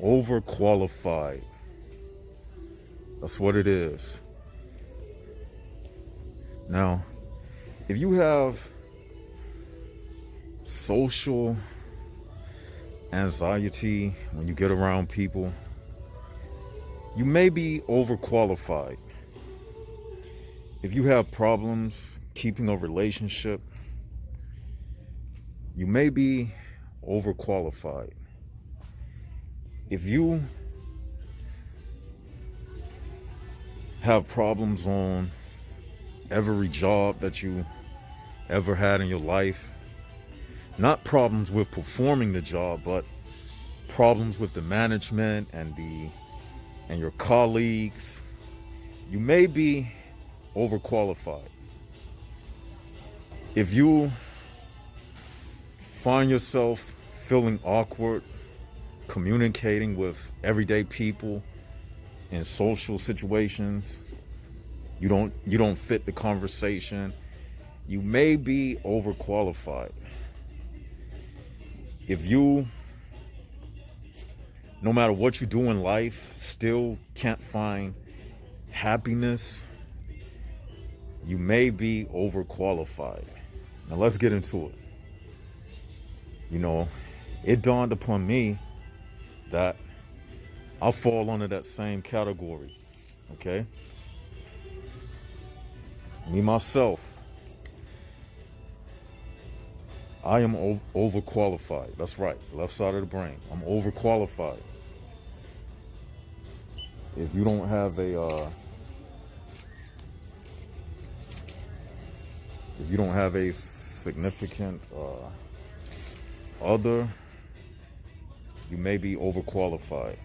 Overqualified. That's what it is. Now, if you have social anxiety when you get around people, you may be overqualified. If you have problems keeping a relationship, you may be overqualified. If you have problems on every job that you ever had in your life, not problems with performing the job, but problems with the management and your colleagues, you may be overqualified. If you find yourself feeling awkward communicating with everyday people in social situations, you don't fit the conversation, you may be overqualified. If you, no matter what you do in life, still can't find happiness, you may be overqualified. Now let's get into it. It dawned upon me that I fall under that same category, okay? Me, myself, I am overqualified. That's right, left side of the brain. I'm overqualified. If you don't have a significant other, you may be overqualified.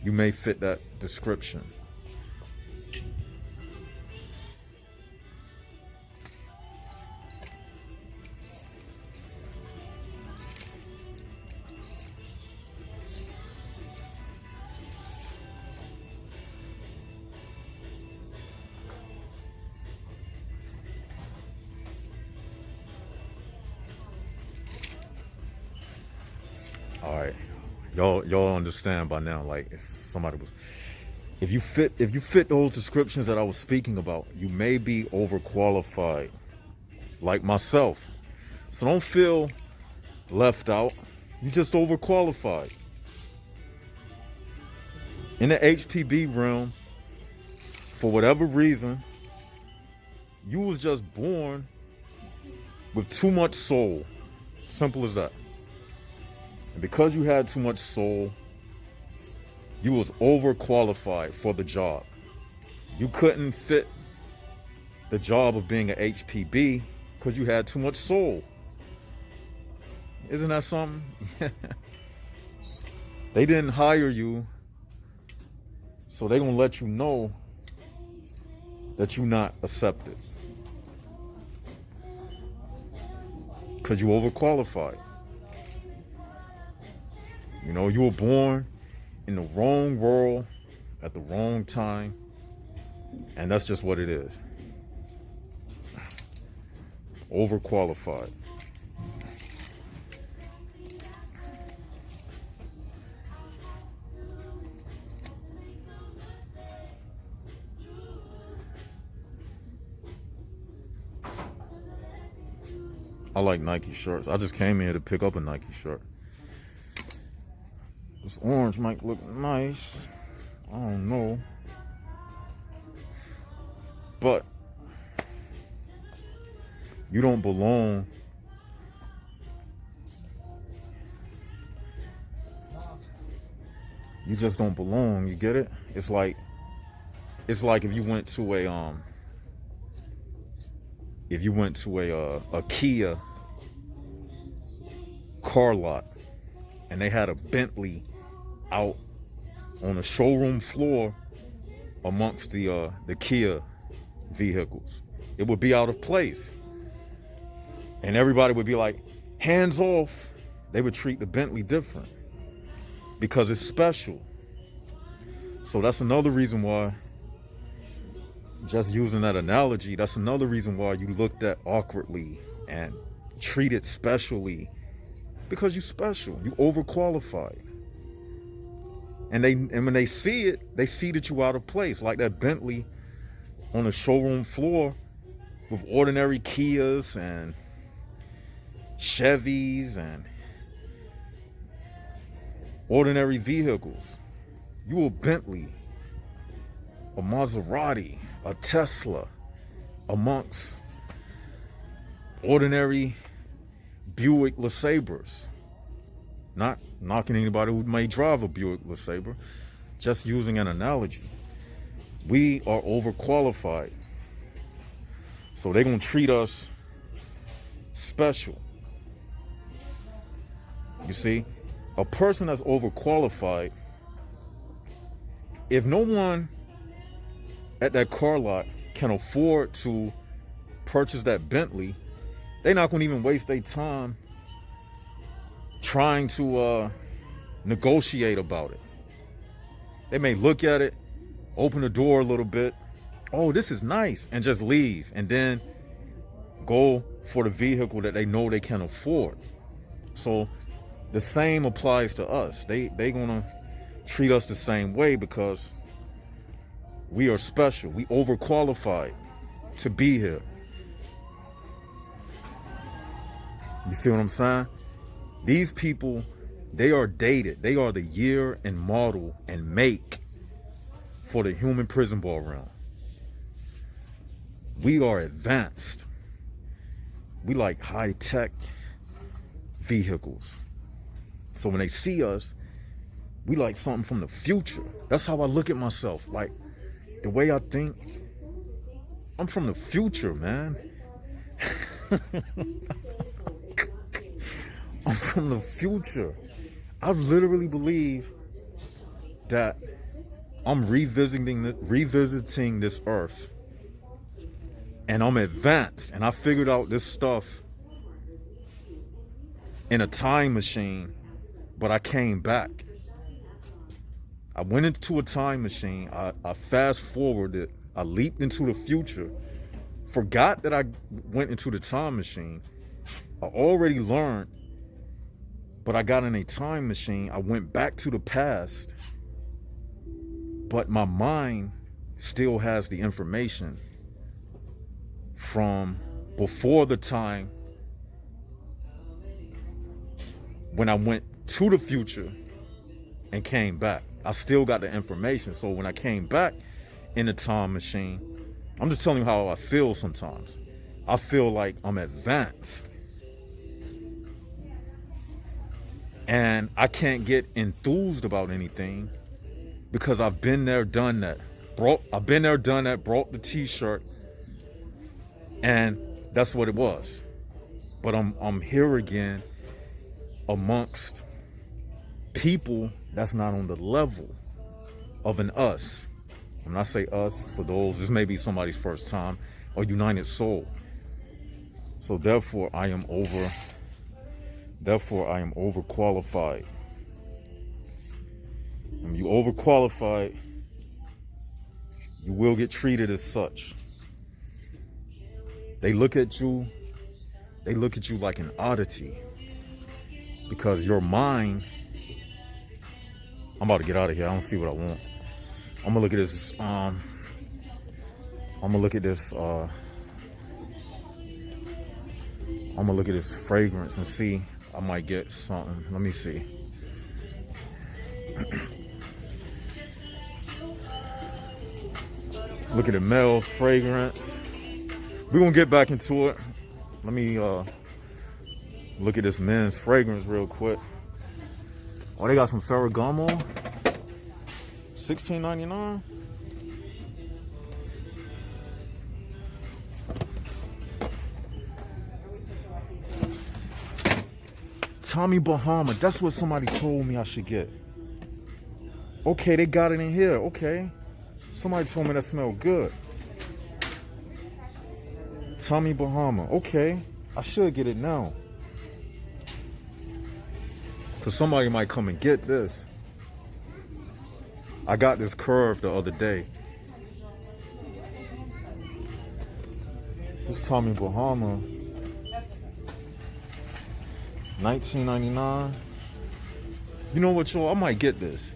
You may fit that description. All right, y'all understand by now. Like, if you fit those descriptions that I was speaking about, you may be overqualified, like myself. So don't feel left out. You just overqualified. In the HPB realm, for whatever reason, you was just born with too much soul. Simple as that. And because you had too much soul, you was overqualified for the job. You couldn't fit the job of being an HPB because you had too much soul. Isn't that something? They didn't hire you, so they're gonna let you know that you're not accepted because you overqualified. You were born in the wrong world at the wrong time, and that's just what it is. Overqualified. I like Nike shirts. I just came here to pick up a Nike shirt. This orange might look nice. I don't know. But you don't belong. You just don't belong. You get it? It's like if you went to a Kia car lot and they had a Bentley out on the showroom floor amongst the Kia vehicles. It would be out of place. And everybody would be like, hands off. They would treat the Bentley different because it's special. So that's another reason why, just using that analogy, that's another reason why you looked at awkwardly and treated specially, because you're special, you overqualified. And when they see it, they see that you out of place, like that Bentley on the showroom floor with ordinary Kias and Chevys and ordinary vehicles. You a Bentley, a Maserati, a Tesla, amongst ordinary Buick LeSabres. Not knocking anybody who may drive a Buick LeSabre, just using an analogy. We are overqualified. So they're gonna treat us special. You see, a person that's overqualified, if no one at that car lot can afford to purchase that Bentley, they're not gonna even waste their time trying to negotiate about it. They may look at it, open the door a little bit, oh, this is nice, and just leave, and then go for the vehicle that they know they can afford. So the same applies to us. They gonna treat us the same way because we are special. We overqualified to be here. You see what I'm saying? These people, they are dated. They are the year and model and make for the human prison ballroom. We are advanced. We like high-tech vehicles. So when they see us, we like something from the future. That's how I look at myself. Like, the way I think, I'm from the future, man. I'm from the future. I literally believe that I'm revisiting this earth, and I'm advanced, and I figured out this stuff in a time machine, but I came back. I went into a time machine. I fast forwarded. I leaped into the future. Forgot that I went into the time machine. I already learned, but I got in a time machine. I went back to the past, but my mind still has the information from before the time when I went to the future and came back. I still got the information. So when I came back in the time machine, I'm just telling you how I feel sometimes. I feel like I'm advanced. And I can't get enthused about anything because I've been there, done that. Brought the t-shirt, and that's what it was. But I'm here again amongst people that's not on the level of an us. When I say us, for those, this may be somebody's first time, a united soul. So therefore I am overqualified. When you overqualified, you will get treated as such. They look at you like an oddity because your mind, I'm about to get out of here. I don't see what I want. I'm gonna look at this fragrance and see. I might get something. Let me see. Look at the Mel's fragrance. We're gonna get back into it. Let me look at this men's fragrance real quick. Oh, they got some Ferragamo. $16.99. Tommy Bahama. That's what somebody told me I should get. Okay, they got it in here. Okay. Somebody told me that smelled good. Tommy Bahama. Okay, I should get it now. Because somebody might come and get this. I got this curve the other day. This Tommy Bahama. $19.99. You know what, y'all? I might get this.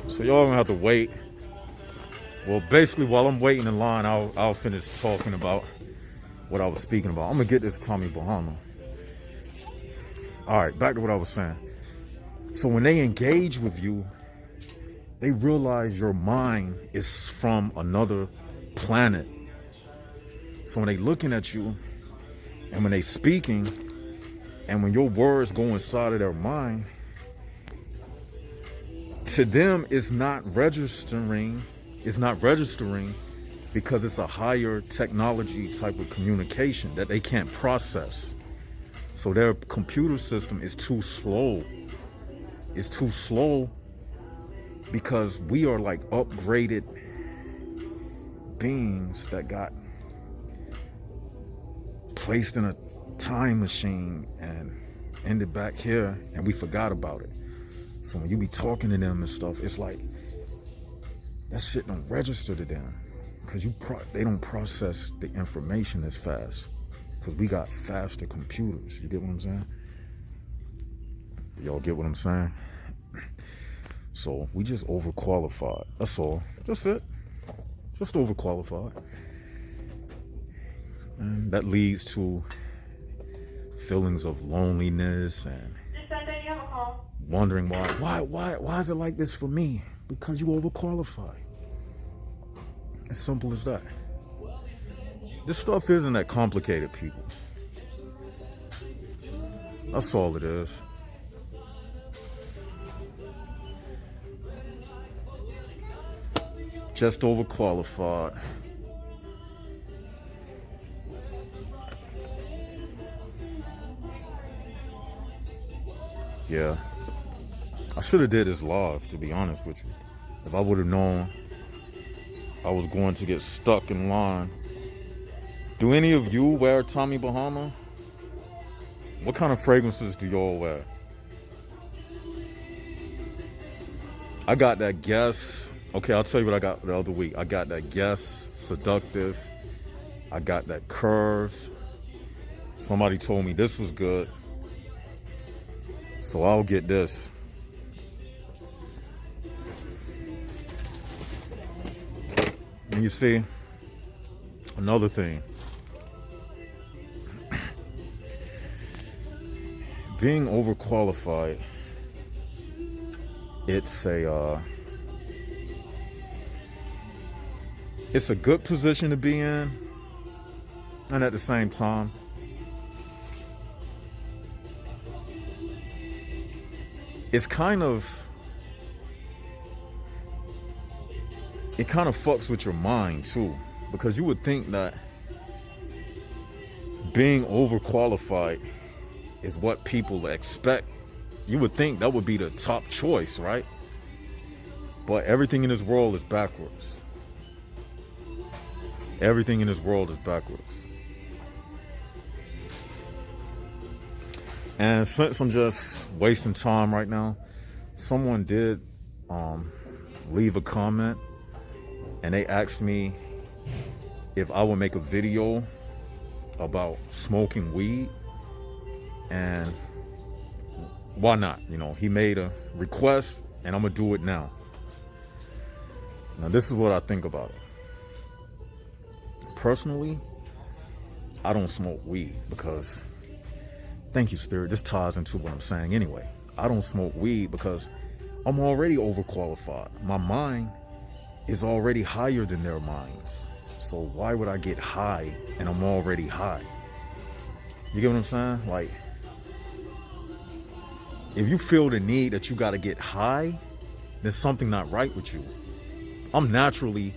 So y'all gonna have to wait. Well, basically, while I'm waiting in line, I'll finish talking about what I was speaking about. I'm gonna get this Tommy Bahama. All right, back to what I was saying. So when they engage with you, they realize your mind is from another planet. So when they looking at you, and when they speaking, and when your words go inside of their mind, to them it's not registering because it's a higher technology type of communication that they can't process. So their computer system is too slow. It's too slow because we are like upgraded beings that got placed in a time machine and ended back here, and we forgot about it. So when you be talking to them and stuff, it's like that shit don't register to them because they don't process the information as fast because we got faster computers. You get what I'm saying? Y'all get what I'm saying? So we just overqualified. That's all. That's it. Just overqualified. And that leads to feelings of loneliness and wondering why is it like this for me? Because you overqualified. As simple as that. This stuff isn't that complicated, people. That's all it is. Just overqualified. Yeah. I should have did this live, to be honest with you. If I would have known I was going to get stuck in line. Do any of you wear Tommy Bahama? What kind of fragrances do y'all wear? I got that Guess. Okay, I'll tell you what I got the other week. I got that Guess Seductive. I got that Curve. Somebody told me this was good. So I'll get this. And you see, another thing. Being overqualified, it's a good position to be in, and at the same time, it kind of fucks with your mind too, because you would think that being overqualified is what people expect. You would think that would be the top choice, right? But everything in this world is backwards. Everything in this world is backwards. And since I'm just wasting time right now, someone did leave a comment, and they asked me if I would make a video about smoking weed, and why not? You know, he made a request, and I'm gonna do it now. Now, this is what I think about it. Personally, I don't smoke weed because, thank you, Spirit, this ties into what I'm saying anyway. I don't smoke weed because I'm already overqualified. My mind is already higher than their minds. So why would I get high and I'm already high? You get what I'm saying? Like, if you feel the need that you got to get high, there's something not right with you. I'm naturally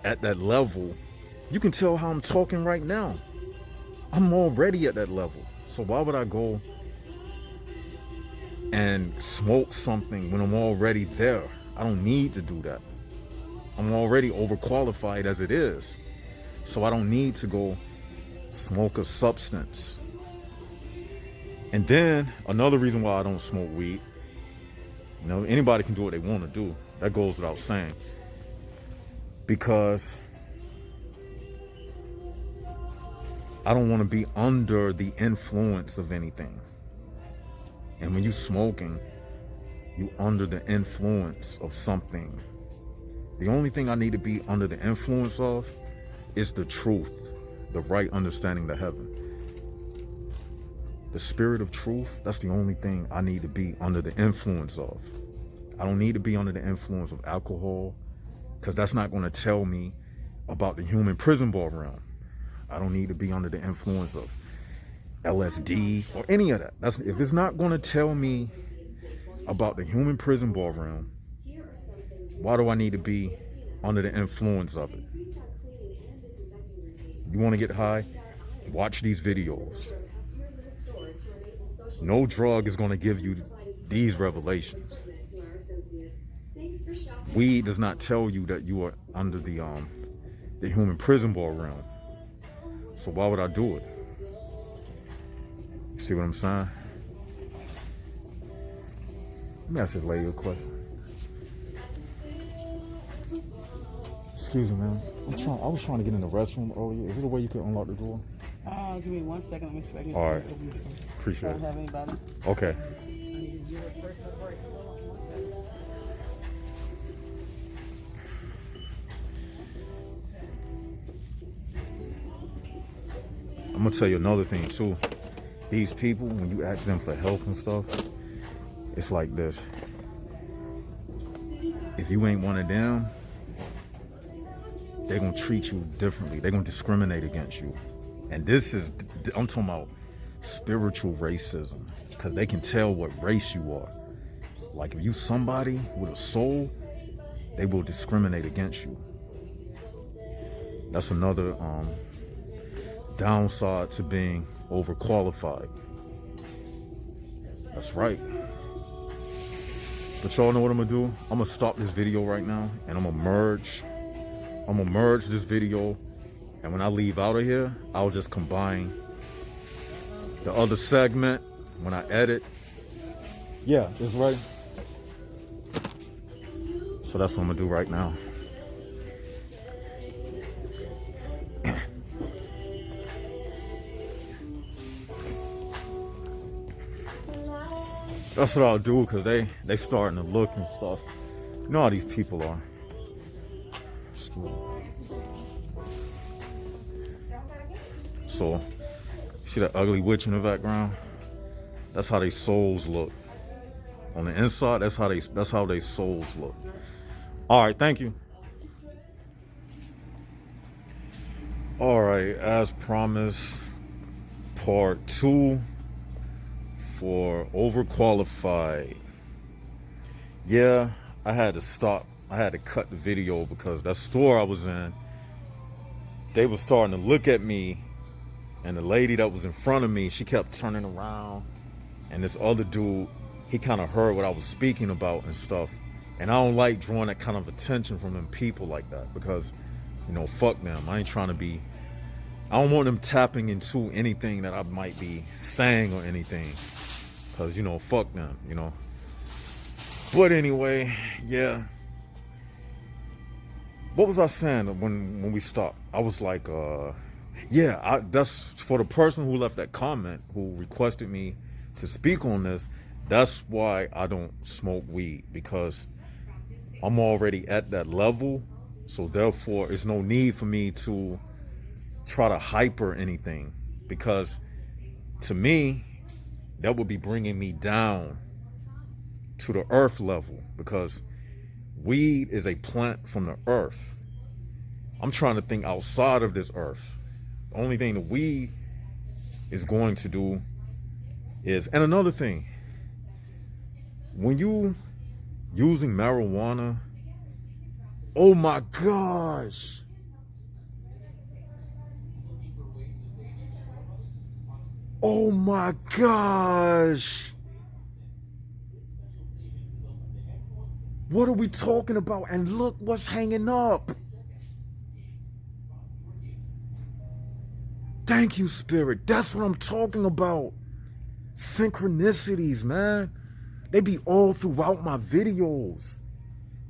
at that level. You can tell how I'm talking right now. I'm already at that level. So why would I go and smoke something when I'm already there. I don't need to do that. I'm already overqualified as it is. So I don't need to go smoke a substance. And then another reason why I don't smoke weed, anybody can do what they want to do. That goes without saying. Because I don't want to be under the influence of anything. And when you're smoking, you under the influence of something. The only thing I need to be under the influence of is the truth, the right understanding of heaven. The spirit of truth, that's the only thing I need to be under the influence of. I don't need to be under the influence of alcohol, because that's not going to tell me about the human prison ball realm. I don't need to be under the influence of LSD or any of that. If it's not going to tell me about the human prison ball realm, why do I need to be under the influence of it? You want to get high? Watch these videos. No drug is going to give you these revelations. Weed does not tell you that you are under the human prison ball realm. So why would I do it? See what I'm saying? Let me ask this lady a question. Excuse me, man. I was trying to get in the restroom earlier. Is there a way you could unlock the door? Give me 1 second. Let me see if I can. All right. Appreciate it. Don't have anybody. Okay. I'm gonna tell you another thing too. These people, when you ask them for help and stuff, it's like this. If you ain't one of them, they're gonna treat you differently. They're gonna discriminate against you. And I'm talking about spiritual racism, because they can tell what race you are. Like if you somebody with a soul, they will discriminate against you. That's another downside to being overqualified. That's right. But y'all know what I'm gonna do? I'm gonna stop this video right now and I'm gonna merge this video, and when I leave out of here, I'll just combine the other segment when I edit. Yeah, that's right. So that's what I'm gonna do right now. That's what I'll do, because they starting to look and stuff. You know how these people are. So, see that ugly witch in the background? That's how their souls look. On the inside, that's how their souls look. All right, thank you. All right, as promised, part 2 for overqualified. Yeah, I had to stop. I had to cut the video because that store I was in, they were starting to look at me, and the lady that was in front of me, she kept turning around, and this other dude, he kind of heard what I was speaking about and stuff. And I don't like drawing that kind of attention from them people like that, because, fuck them. I don't want them tapping into anything that I might be saying or anything, because, fuck them, But anyway, yeah. What was I saying when we stopped? I was like, that's for the person who left that comment, who requested me to speak on this. That's why I don't smoke weed, because I'm already at that level. So therefore, it's no need for me to try to hyper anything, because to me, that would be bringing me down to the earth level, because weed is a plant from the earth. I'm trying to think outside of this earth. The only thing the weed is going to do is, and another thing, when you using marijuana, oh my gosh. Oh my gosh. What are we talking about? And look what's hanging up. Thank you, Spirit. That's what I'm talking about. Synchronicities, man. They be all throughout my videos.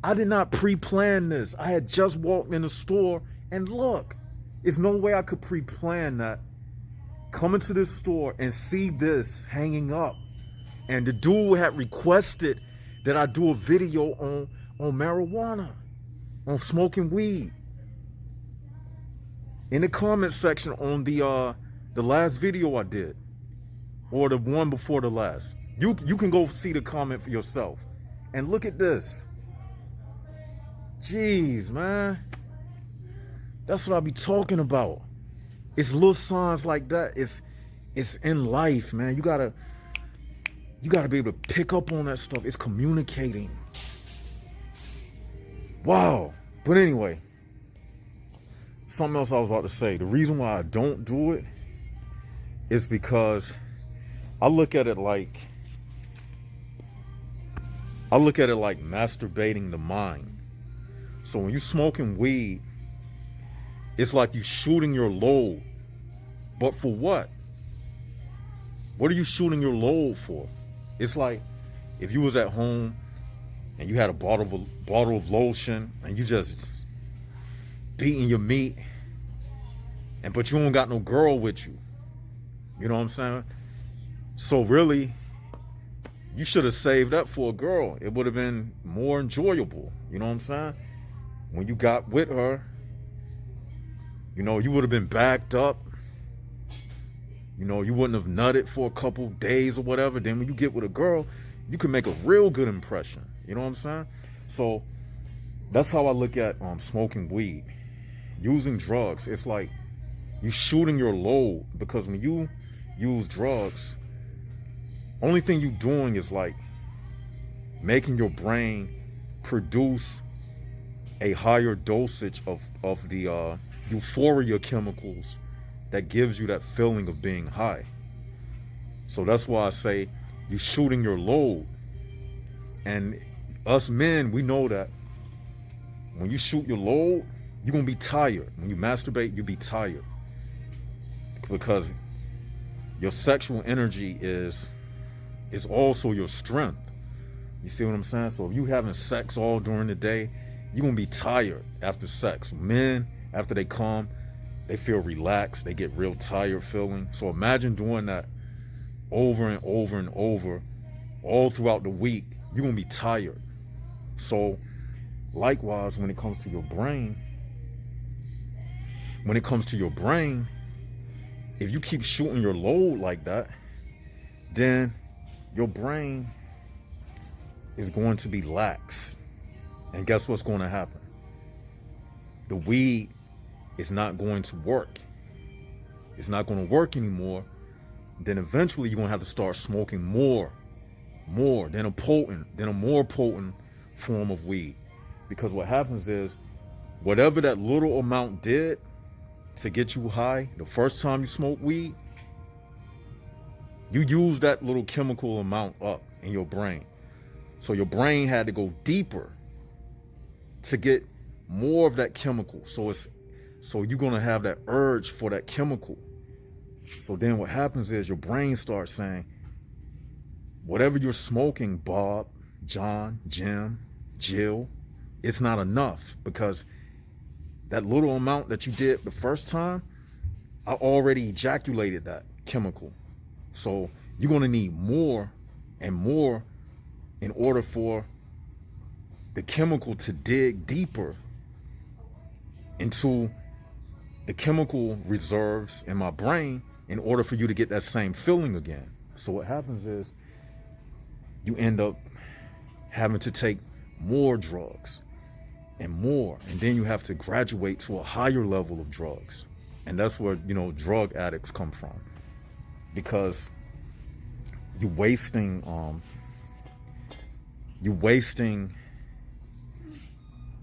I did not pre-plan this. I had just walked in the store and look, there's no way I could pre-plan that. Come into this store and see this hanging up. And the dude had requested that I do a video on marijuana, on smoking weed. In the comment section on the last video I did, or the one before the last. You can go see the comment for yourself. And look at this. Jeez, man. That's what I be talking about. It's little signs like that. It's in life, man. You gotta be able to pick up on that stuff. It's communicating. Wow. But anyway, something else I was about to say. The reason why I don't do it is because I look at it like masturbating the mind. So when you're smoking weed, it's like you shooting your load. But for what? What are you shooting your load for? It's like if you was at home and you had a bottle of lotion and you just beating your meat, but you don't got no girl with you. You know what I'm saying? So really, you should have saved up for a girl. It would have been more enjoyable. You know what I'm saying? When you got with her, you would have been backed up. You wouldn't have nutted for a couple days or whatever. Then when you get with a girl, you can make a real good impression. You know what I'm saying? So that's how I look at smoking weed. Using drugs, it's like you shooting your load, because when you use drugs, only thing you doing is like making your brain produce a higher dosage of the euphoria chemicals that gives you that feeling of being high. So that's why I say you're shooting your load. And us men, we know that when you shoot your load, you're gonna be tired. When you masturbate, you'll be tired, because your sexual energy is also your strength. You see what I'm saying? So if you having sex all during the day, you're gonna be tired after sex. Men, after they come, they feel relaxed. They get real tired feeling. So imagine doing that over and over and over all throughout the week. You're gonna be tired. So likewise, when it comes to your brain, if you keep shooting your load like that, then your brain is going to be lax. And guess what's going to happen? The weed is not going to work. It's not going to work anymore. Then eventually you're going to have to start smoking more, than a more potent form of weed. Because what happens is, whatever that little amount did to get you high the first time you smoke weed, you use that little chemical amount up in your brain. So your brain had to go deeper to get more of that chemical. So you're gonna have that urge for that chemical. So then what happens is your brain starts saying, whatever you're smoking, Bob, John, Jim, Jill, it's not enough, because that little amount that you did the first time, I already ejaculated that chemical. So you're gonna need more and more in order for the chemical to dig deeper into the chemical reserves in my brain in order for you to get that same feeling again. So what happens is you end up having to take more drugs and then you have to graduate to a higher level of drugs. And that's where, drug addicts come from, because you're wasting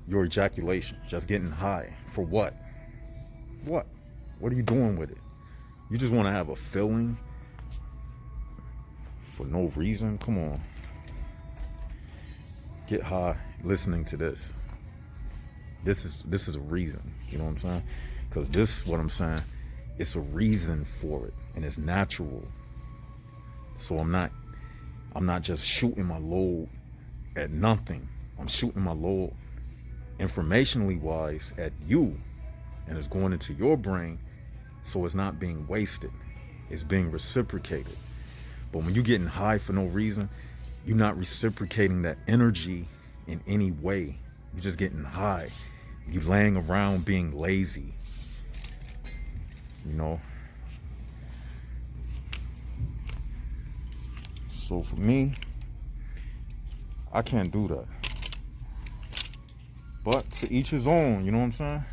your ejaculation, just getting high. For what? What are you doing with it? You just want to have a feeling for no reason? Come on. get high listening to this. This is a reason, you know what I'm saying? Because this, what I'm saying, it's a reason for it, and it's natural. So I'm not just shooting my load at nothing. I'm shooting my load informationally wise at you, and it's going into your brain, so it's not being wasted. It's being reciprocated. But when you're getting high for no reason, you're not reciprocating that energy in any way. You're just getting high. You're laying around being lazy. You know? So for me, I can't do that. But to each his own, you know what I'm saying?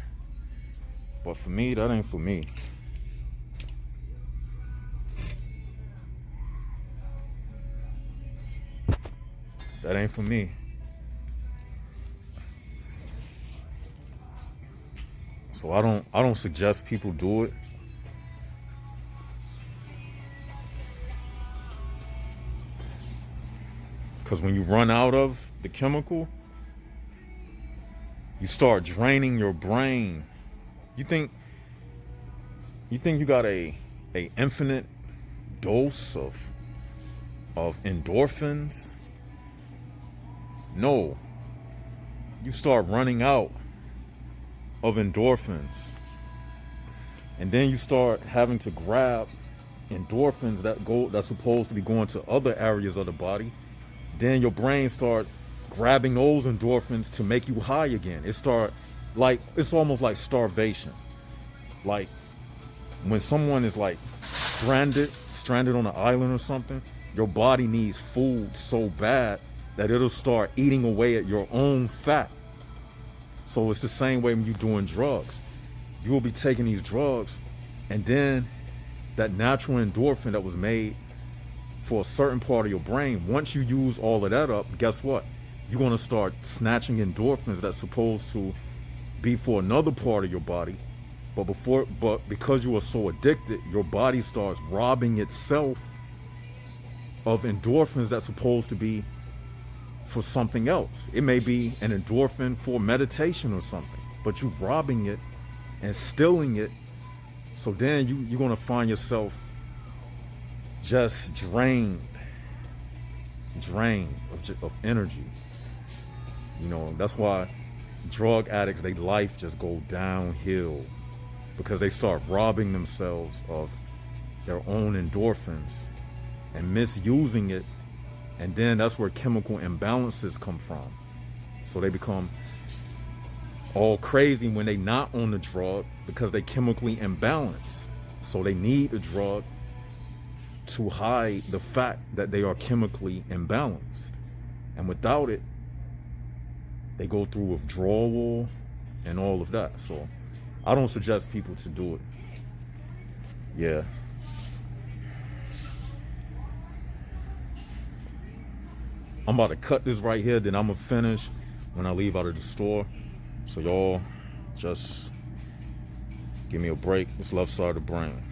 But for me, that ain't for me. That ain't for me. So I don't suggest people do it. Because when you run out of the chemical, you start draining your brain. You think you got a infinite dose of endorphins? No. You start running out of endorphins. And then you start having to grab endorphins that's supposed to be going to other areas of the body. Then your brain starts grabbing those endorphins to make you high again. It's almost like starvation. Like when someone is like stranded on an island or something, your body needs food so bad that it'll start eating away at your own fat. So it's the same way when you're doing drugs. You will be taking these drugs, and then that natural endorphin that was made for a certain part of your brain, once you use all of that up, guess what? You're going to start snatching endorphins that's supposed to be for another part of your body. But because you are so addicted, your body starts robbing itself of endorphins that's supposed to be for something else. It may be an endorphin for meditation or something, but you're robbing it and stealing it. So then you're going to find yourself just drained of energy. You know, that's why drug addicts, their life just go downhill, because they start robbing themselves of their own endorphins and misusing it. And then that's where chemical imbalances come from. So they become all crazy when they not on the drug, because they chemically imbalanced. So they need the drug to hide the fact that they are chemically imbalanced. And without it, they go through withdrawal and all of that. So I don't suggest people to do it. Yeah. I'm about to cut this right here, then I'm gonna finish when I leave out of the store. So y'all just give me a break. It's left side of the brain.